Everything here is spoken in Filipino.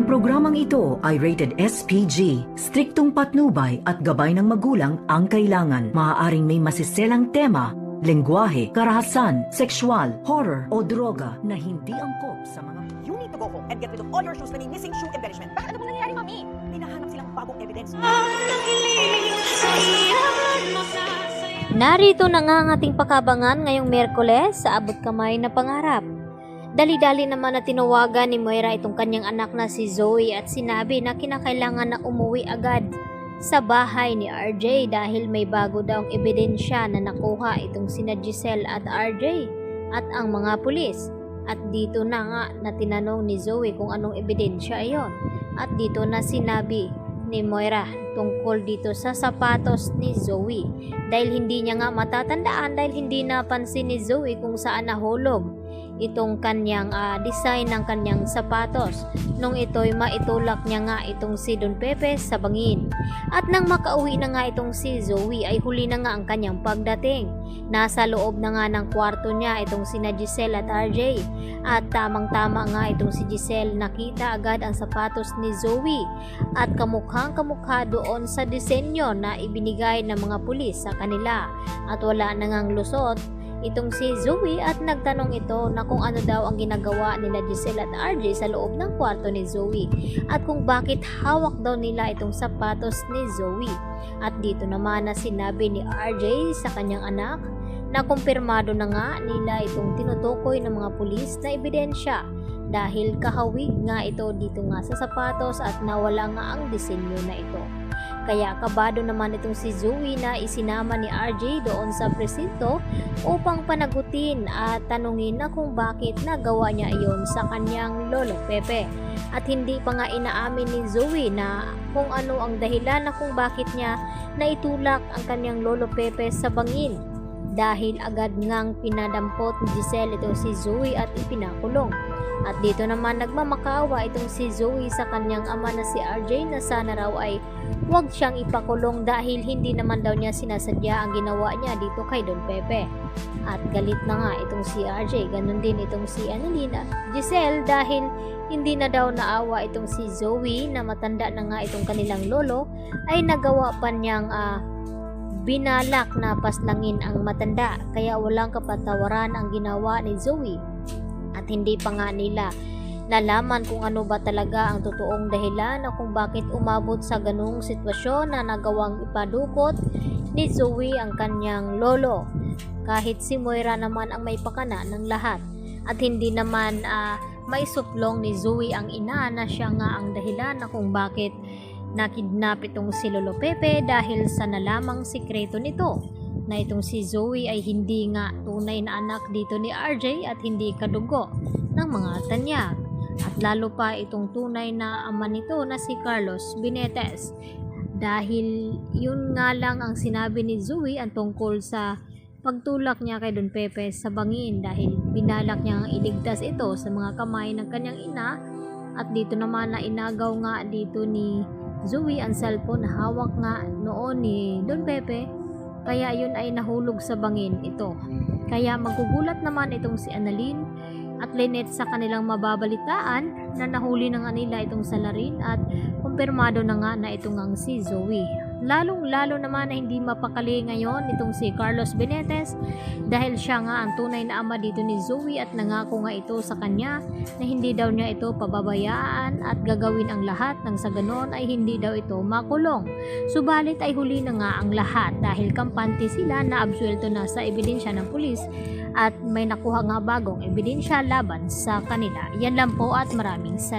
programang ito ay rated SPG. Striktong patnubay at gabay ng magulang ang kailangan. Maaaring may masiselang tema, lengguwahe, karahasan, sexual, horror o droga na hindi angkop sa mga... You need to go home and get rid of all your shoes na may missing shoe embellishment. Bakit? Ano bang nangyayari, Mami? Hinahanap silang bagong evidence. Narito na nga ang ating pakabangan ngayong Miyerkules sa abot kamay na pangarap. Dali-dali naman na tinawagan ni Moira itong kanyang anak na si Zoe at sinabi na kinakailangan na umuwi agad sa bahay ni RJ dahil may bago daw ang ebidensya na nakuha itong sina Giselle at RJ at ang mga pulis. At dito na nga na tinanong ni Zoe kung anong ebidensya iyon. At dito na sinabi ni Moira tungkol dito sa sapatos ni Zoe dahil hindi niya nga matatandaan dahil hindi napansin ni Zoe kung saan nahulog itong kanyang design ng kanyang sapatos nung ito'y maitulak niya nga itong si Don Pepe sa bangin. At nang makauwi na nga itong si Zoe ay huli na nga ang kanyang pagdating. Nasa loob na nga ng kwarto niya itong sina Giselle at RJ at tamang-tama nga itong si Giselle nakita agad ang sapatos ni Zoe at kamukhang kamukha doon sa disenyo na ibinigay ng mga pulis sa kanila at wala na ngang lusot itong si Zoe at nagtanong ito na kung ano daw ang ginagawa nila Giselle at RJ sa loob ng kwarto ni Zoe at kung bakit hawak daw nila itong sapatos ni Zoe. At dito naman na sinabi ni RJ sa kanyang anak na kumpirmado na nga nila itong tinutukoy ng mga pulis na ebidensya dahil kahawig nga ito dito nga sa sapatos at nawala nga ang disenyo na ito. Kaya kabado naman itong si Zoe na isinama ni RJ doon sa presinto upang panagutin at tanungin na kung bakit nagawa niya iyon sa kanyang lolo Pepe. At hindi pa nga inaamin ni Zoe na kung ano ang dahilan na kung bakit niya naitulak ang kanyang lolo Pepe sa bangin. Dahil agad ngang pinadampot ni Giselle itong si Zoe at ipinakulong. At dito naman nagmamakaawa itong si Zoe sa kanyang ama na si RJ na sana raw ay huwag siyang ipakulong dahil hindi naman daw niya sinasadya ang ginawa niya dito kay Don Pepe. At galit na nga itong si RJ, ganun din itong si Annalena Giselle dahil hindi na daw naawa itong si Zoe na matanda na nga itong kanilang lolo ay nagawa pa niyang binalak na paslangin ang matanda kaya walang kapatawaran ang ginawa ni Zoe. At hindi pa nga nila nalaman kung ano ba talaga ang totoong dahilan na kung bakit umabot sa ganung sitwasyon na nagawang ipadukot ni Zoe ang kanyang lolo. Kahit si Moira naman ang may pakana ng lahat. At hindi naman maisuplong ni Zoe ang ina na siya nga ang dahilan na kung bakit nakidnap itong si Lolo Pepe dahil sa nalamang sikreto nito na itong si Zoe ay hindi nga tunay na anak dito ni RJ at hindi kadugo ng mga tanyag. At lalo pa itong tunay na ama nito na si Carlos Benitez. Dahil yun nga lang ang sinabi ni Zoe ang tungkol sa pagtulak niya kay Don Pepe sa bangin dahil binalak niya ang iligtas ito sa mga kamay ng kanyang ina. At dito naman na inagaw nga dito ni Zoe ang cellphone na hawak nga noon ni Don Pepe. Kaya yun ay nahulog sa bangin ito. Kaya magugulat naman itong si Annalyn at Lynette sa kanilang mababalitaan na nahuli na nga nila itong salarin at kumpirmado na nga na itong ang si Zoe. Lalong-lalo naman na hindi mapakali ngayon itong si Carlos Benitez dahil siya nga ang tunay na ama dito ni Zoe at nangako nga ito sa kanya na hindi daw niya ito pababayaan at gagawin ang lahat nang sa ganon ay hindi daw ito makulong. Subalit ay huli na nga ang lahat dahil kampante sila na absuelto na sa ebidensya ng pulis at may nakuha nga bagong ebidensya laban sa kanila. Yan lang po at maraming salamat.